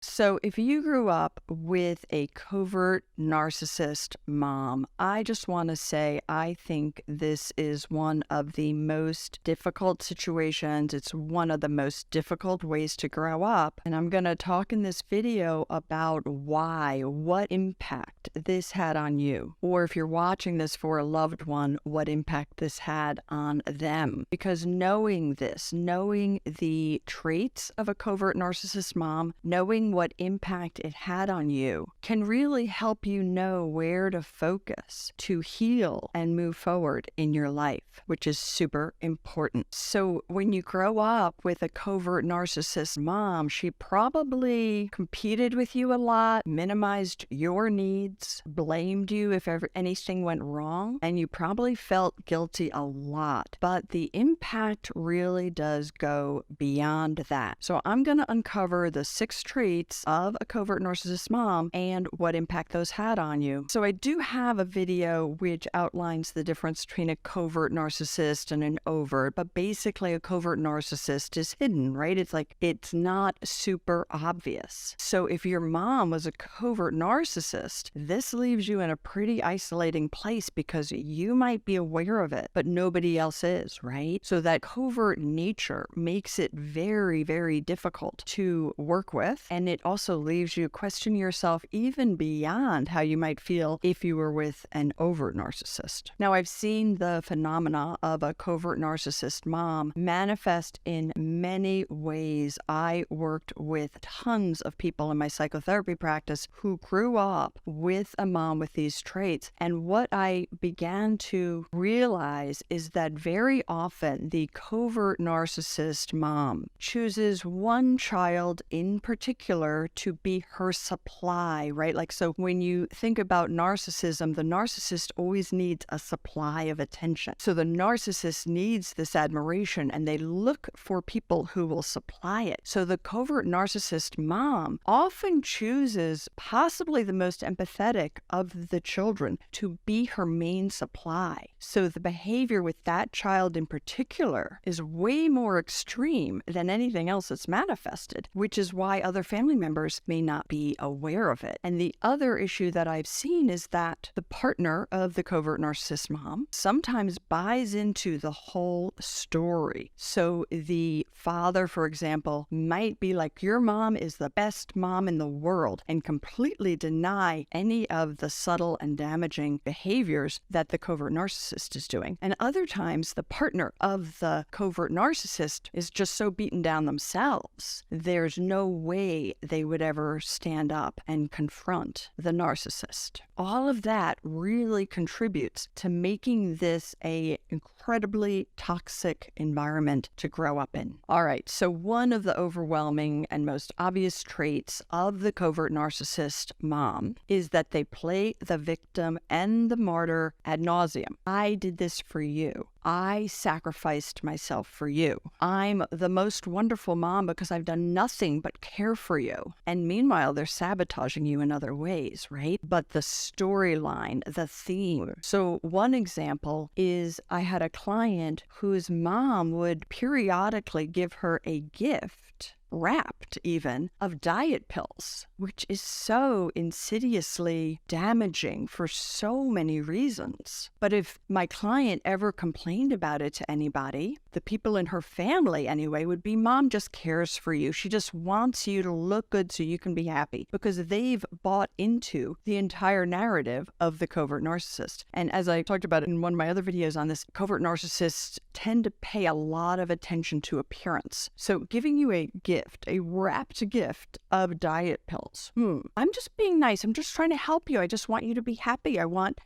So, if you grew up with a covert narcissist mom, I just want to say I think this is one of the most difficult situations. It's one of the most difficult ways to grow up. And I'm going to talk in this video about what impact this had on you. Or if you're watching this for a loved one, what impact this had on them. Because knowing this, knowing the traits of a covert narcissist mom, knowing what impact it had on you can really help you know where to focus to heal and move forward in your life, which is super important. So when you grow up with a covert narcissist mom, she probably competed with you a lot, minimized your needs, blamed you if ever anything went wrong, and you probably felt guilty a lot. But the impact really does go beyond that. So I'm going to uncover the 6 traits of a covert narcissist mom and what impact those had on you. So I do have a video which outlines the difference between a covert narcissist and an overt, but basically a covert narcissist is hidden, right? It's not super obvious. So if your mom was a covert narcissist, this leaves you in a pretty isolating place because you might be aware of it, but nobody else is, right? So that covert nature makes it very, very difficult to work with, and it also leaves you question yourself even beyond how you might feel if you were with an overt narcissist. Now, I've seen the phenomena of a covert narcissist mom manifest in many ways. I worked with tons of people in my psychotherapy practice who grew up with a mom with these traits. And what I began to realize is that very often the covert narcissist mom chooses one child in particular to be her supply, right? So when you think about narcissism, the narcissist always needs a supply of attention. So the narcissist needs this admiration and they look for people who will supply it. So the covert narcissist mom often chooses possibly the most empathetic of the children to be her main supply. So the behavior with that child in particular is way more extreme than anything else that's manifested, which is why other family members may not be aware of it. And the other issue that I've seen is that the partner of the covert narcissist mom sometimes buys into the whole story. So the father, for example, might be like, your mom is the best mom in the world, and completely deny any of the subtle and damaging behaviors that the covert narcissist is doing. And other times, the partner of the covert narcissist is just so beaten down themselves, there's no way they would ever stand up and confront the narcissist. All of that really contributes to making this an incredibly toxic environment to grow up in. All right, so one of the overwhelming and most obvious traits of the covert narcissist mom is that they play the victim and the martyr ad nauseum. I did this for you. I sacrificed myself for you. I'm the most wonderful mom because I've done nothing but care for you. And meanwhile, they're sabotaging you in other ways, right? But the storyline, the theme. So one example is I had a client whose mom would periodically give her a gift, wrapped even, of diet pills, which is so insidiously damaging for so many reasons. But if my client ever complained about it to anybody, the people in her family anyway would be, Mom just cares for you. She just wants you to look good so you can be happy, because they've bought into the entire narrative of the covert narcissist. And as I talked about in one of my other videos on this, covert narcissists tend to pay a lot of attention to appearance. So giving you a gift, a wrapped gift of diet pills. I'm just being nice. I'm just trying to help you. I just want you to be happy. I want,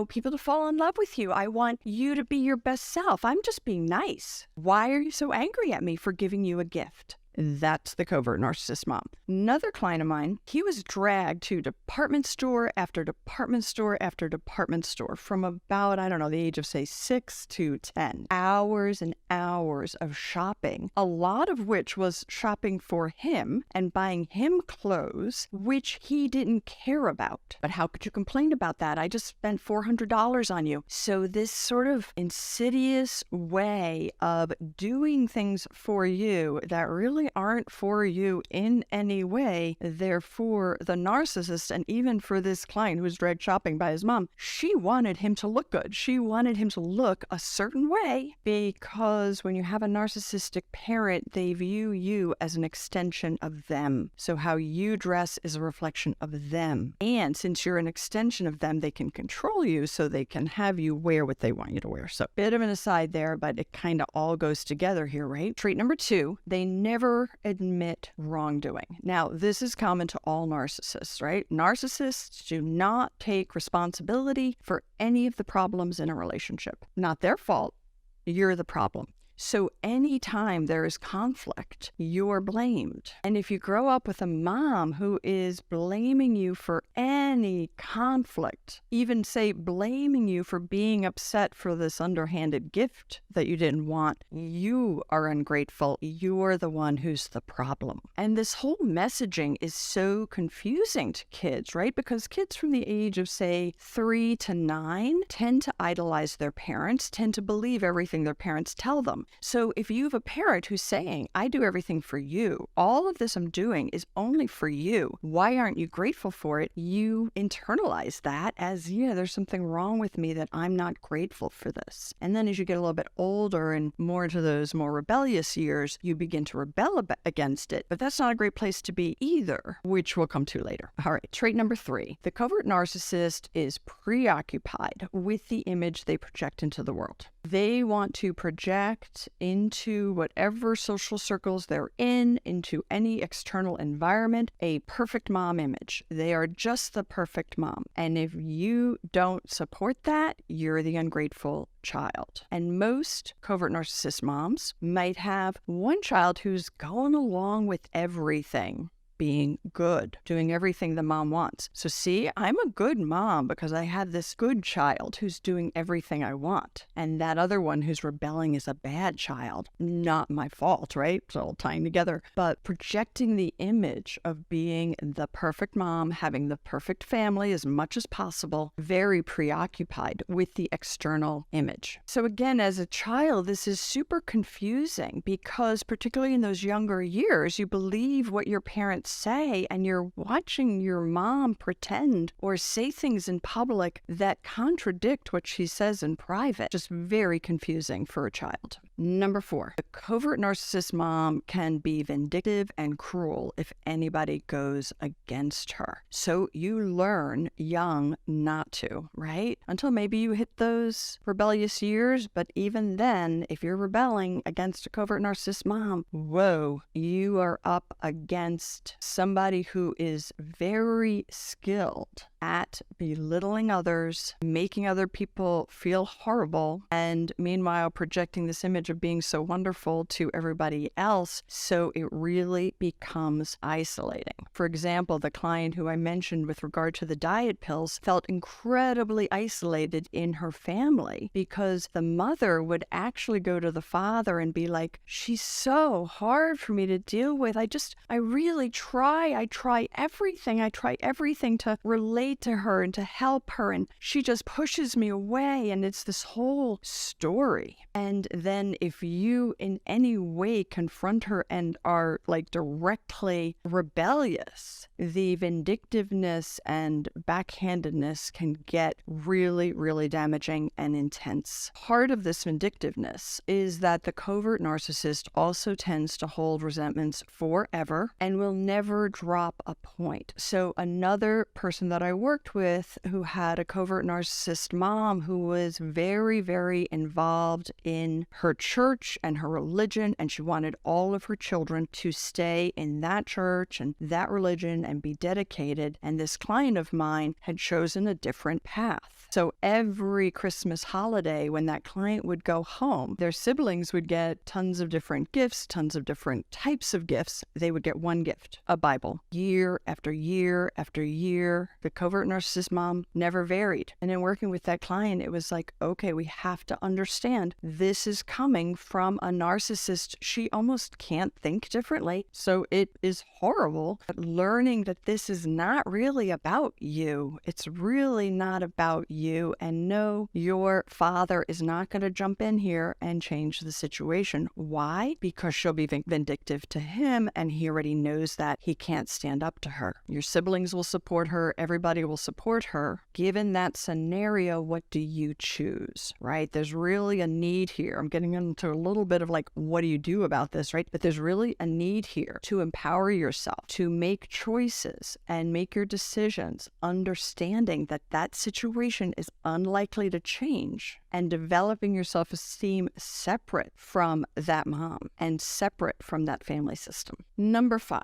people to fall in love with you. I want you to be your best self. I'm just being nice. Why are you so angry at me for giving you a gift? That's the covert narcissist mom. Another client of mine, he was dragged to department store after department store after department store from about, the age of, say, 6 to 10. Hours and hours of shopping, a lot of which was shopping for him and buying him clothes, which he didn't care about. But how could you complain about that? I just spent $400 on you. So this sort of insidious way of doing things for you that really they aren't for you in any way. They're for the narcissist. And even for this client who was dragged shopping by his mom, she wanted him to look good. She wanted him to look a certain way, because when you have a narcissistic parent, they view you as an extension of them. So how you dress is a reflection of them. And since you're an extension of them, they can control you, so they can have you wear what they want you to wear. So bit of an aside there, but it kind of all goes together here, right? Trait number 2, they never admit wrongdoing. Now, this is common to all narcissists, right? Narcissists do not take responsibility for any of the problems in a relationship. Not their fault. You're the problem. So anytime there is conflict, you're blamed. And if you grow up with a mom who is blaming you for any conflict, even say blaming you for being upset for this underhanded gift that you didn't want, you are ungrateful. You're the one who's the problem. And this whole messaging is so confusing to kids, right? Because kids from the age of, say, 3 to 9 tend to idolize their parents, tend to believe everything their parents tell them. So if you have a parent who's saying, I do everything for you, all of this I'm doing is only for you, why aren't you grateful for it? You internalize that as, yeah, there's something wrong with me that I'm not grateful for this. And then as you get a little bit older and more into those more rebellious years, you begin to rebel against it. But that's not a great place to be either, which we'll come to later. All right, trait number 3. The covert narcissist is preoccupied with the image they project into the world. They want to project into whatever social circles they're in, into any external environment, a perfect mom image. They are just the perfect mom. And if you don't support that, you're the ungrateful child. And most covert narcissist moms might have one child who's going along with everything, being good, doing everything the mom wants. So see, I'm a good mom because I have this good child who's doing everything I want. And that other one who's rebelling is a bad child. Not my fault, right? It's all tying together. But projecting the image of being the perfect mom, having the perfect family as much as possible, very preoccupied with the external image. So again, as a child, this is super confusing because particularly in those younger years, you believe what your parents say, and you're watching your mom pretend or say things in public that contradict what she says in private. Just very confusing for a child. Number 4, the covert narcissist mom can be vindictive and cruel if anybody goes against her. So you learn young not to, right? Until maybe you hit those rebellious years, but even then, if you're rebelling against a covert narcissist mom, whoa, you are up against somebody who is very skilled at belittling others, making other people feel horrible, and meanwhile projecting this image of being so wonderful to everybody else, so it really becomes isolating. For example, the client who I mentioned with regard to the diet pills felt incredibly isolated in her family because the mother would actually go to the father and be like, she's so hard for me to deal with. I really try. I try everything to relate to her and to help her, and she just pushes me away, and it's this whole story. And then if you in any way confront her and are like directly rebellious, the vindictiveness and backhandedness can get really, really damaging and intense. Part of this vindictiveness is that the covert narcissist also tends to hold resentments forever and will never drop a point. So another person that I worked with who had a covert narcissist mom who was very, very involved in her church and her religion, and she wanted all of her children to stay in that church and that religion and be dedicated. And this client of mine had chosen a different path. So every Christmas holiday, when that client would go home, their siblings would get tons of different gifts, tons of different types of gifts. They would get one gift, a Bible. Year after year after year, the covert narcissist mom never varied. And in working with that client, it was like, okay, we have to understand this is coming from a narcissist. She almost can't think differently. So it is horrible. But learning understanding that this is not really about you. It's really not about you. And no, your father is not going to jump in here and change the situation. Why? Because she'll be vindictive to him, and he already knows that he can't stand up to her. Your siblings will support her. Everybody will support her. Given that scenario, what do you choose, right? There's really a need here. I'm getting into a little bit of like, what do you do about this, right? But there's really a need here to empower yourself, to make choices and make your decisions, understanding that that situation is unlikely to change, and developing your self-esteem separate from that mom and separate from that family system. Number 5.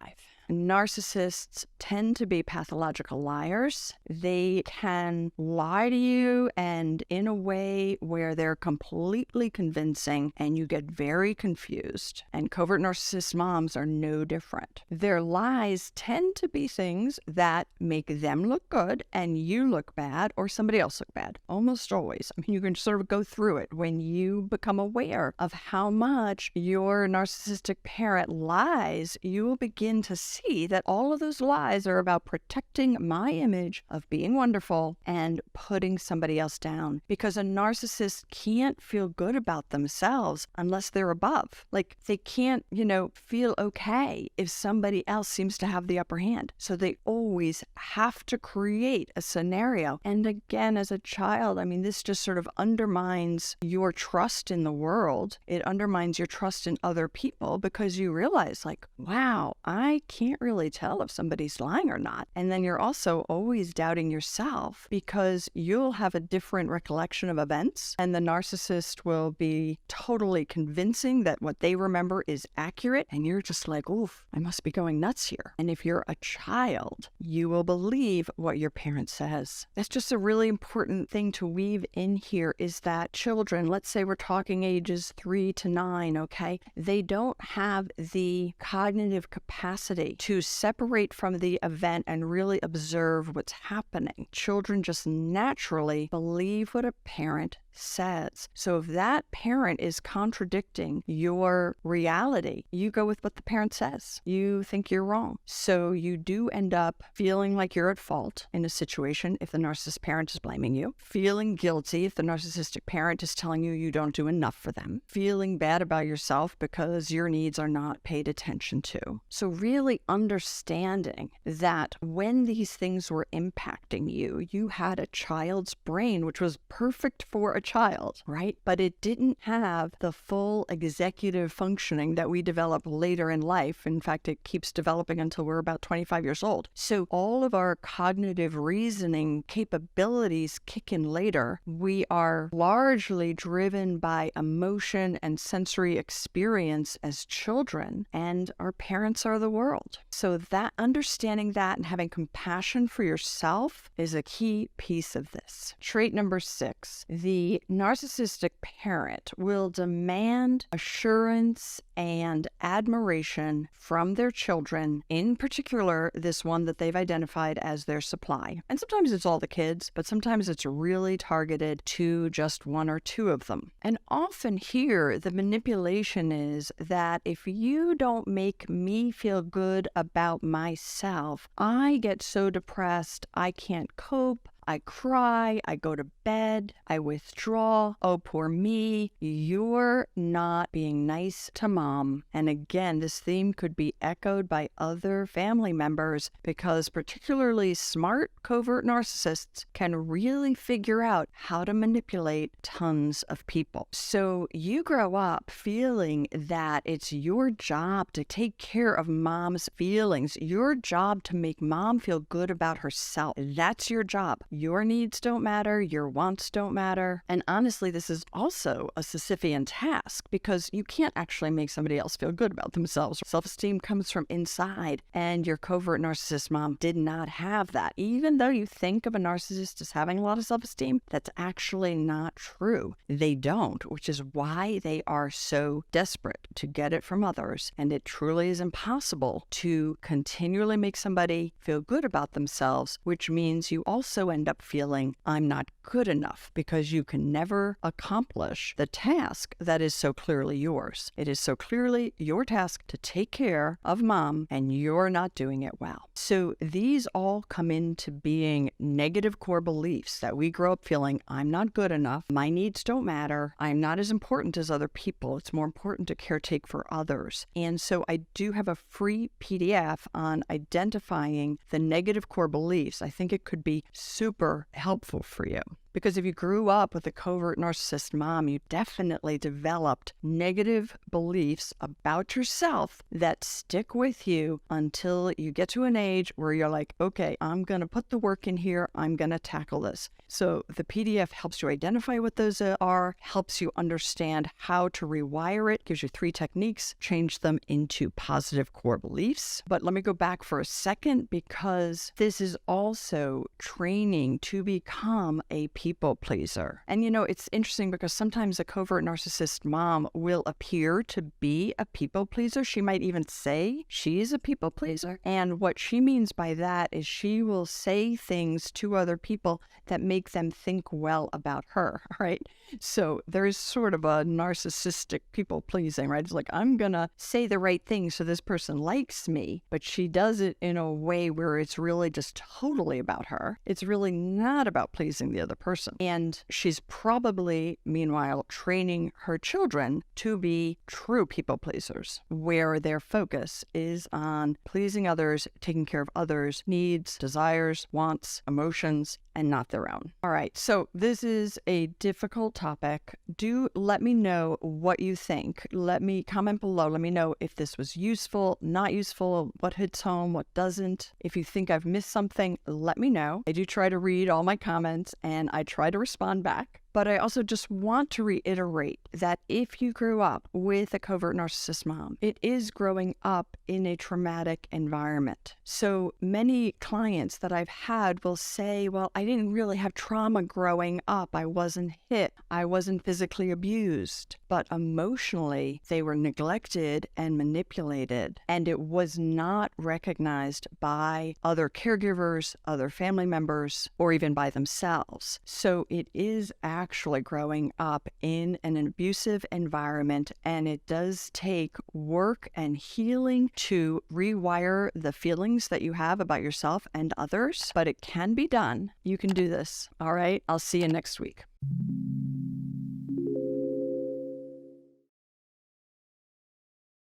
Narcissists tend to be pathological liars. They can lie to you, and in a way where they're completely convincing and you get very confused. And covert narcissist moms are no different. Their lies tend to be things that make them look good and you look bad, or somebody else look bad. Almost always. I mean, you can sort of go through it when you become aware of how much your narcissistic parent lies. You will begin to see that all of those lies are about protecting my image of being wonderful and putting somebody else down. Because a narcissist can't feel good about themselves unless they're above. Like, they can't, feel okay if somebody else seems to have the upper hand. So they always have to create a scenario. And again, as a child, I mean, this just sort of undermines your trust in the world. It undermines your trust in other people, because you realize, like, wow, I can't really tell if somebody's lying or not. And then you're also always doubting yourself, because you'll have a different recollection of events, and the narcissist will be totally convincing that what they remember is accurate, and you're just like, oof, I must be going nuts here. And if you're a child, you will believe what your parent says. That's just a really important thing to weave in here, is that children, let's say we're talking ages 3 to 9, okay? They don't have the cognitive capacity to separate from the event and really observe what's happening. Children just naturally believe what a parent says. So if that parent is contradicting your reality, you go with what the parent says. You think you're wrong. So you do end up feeling like you're at fault in a situation if the narcissist parent is blaming you, feeling guilty if the narcissistic parent is telling you don't do enough for them, feeling bad about yourself because your needs are not paid attention to. So really understanding that when these things were impacting you, you had a child's brain, which was perfect for a child, right? But it didn't have the full executive functioning that we develop later in life. In fact, it keeps developing until we're about 25 years old. So all of our cognitive reasoning capabilities kick in later. We are largely driven by emotion and sensory experience as children, and our parents are the world. So that understanding that and having compassion for yourself is a key piece of this. Trait number 6, the narcissistic parent will demand assurance and admiration from their children, in particular, this one that they've identified as their supply. And sometimes it's all the kids, but sometimes it's really targeted to just 1 or 2 of them. And often here, the manipulation is that if you don't make me feel good about myself, I get so depressed, I can't cope, I cry, I go to bed, I withdraw. Oh, poor me. You're not being nice to mom. And again, this theme could be echoed by other family members, because particularly smart covert narcissists can really figure out how to manipulate tons of people. So you grow up feeling that it's your job to take care of mom's feelings, your job to make mom feel good about herself. That's your job. Your needs don't matter, your wants don't matter. And honestly, this is also a Sisyphean task, because you can't actually make somebody else feel good about themselves. Self-esteem comes from inside, and your covert narcissist mom did not have that. Even though you think of a narcissist as having a lot of self-esteem, that's actually not true. They don't, which is why they are so desperate to get it from others. And it truly is impossible to continually make somebody feel good about themselves, which means you also end end up feeling I'm not good enough because you can never accomplish the task that is so clearly yours. It is so clearly your task to take care of mom, and you're not doing it well. So these all come into being negative core beliefs that we grow up feeling I'm not good enough, my needs don't matter, I'm not as important as other people, it's more important to caretake for others. And so I do have a free PDF on identifying the negative core beliefs. I think it could be super helpful for you. Because if you grew up with a covert narcissist mom, you definitely developed negative beliefs about yourself that stick with you until you get to an age where you're like, okay, I'm going to put the work in here. I'm going to tackle this. So the PDF helps you identify what those are, helps you understand how to rewire it, gives you 3 techniques, change them into positive core beliefs. But let me go back for a second, because this is also training to become a people pleaser. And it's interesting because sometimes a covert narcissist mom will appear to be a people pleaser. She might even say she's a people pleaser. And what she means by that is she will say things to other people that make them think well about her, right? So there's sort of a narcissistic people pleasing, right? It's like, I'm going to say the right thing so this person likes me, but she does it in a way where it's really just totally about her. It's really not about pleasing the other person. And she's probably, meanwhile, training her children to be true people pleasers, where their focus is on pleasing others, taking care of others' needs, desires, wants, emotions, and not their own. All right, so this is a difficult topic. Do let me know what you think. Let me comment below. Let me know if this was useful, not useful, what hits home, what doesn't. If you think I've missed something, let me know. I do try to read all my comments and I try to respond back. But I also just want to reiterate that if you grew up with a covert narcissist mom, it is growing up in a traumatic environment. So many clients that I've had will say, well, I didn't really have trauma growing up. I wasn't hit. I wasn't physically abused. But emotionally, they were neglected and manipulated. And it was not recognized by other caregivers, other family members, or even by themselves. So it is actually growing up in an abusive environment, and it does take work and healing to rewire the feelings that you have about yourself and others, but it can be done. You can do this. All right. I'll see you next week.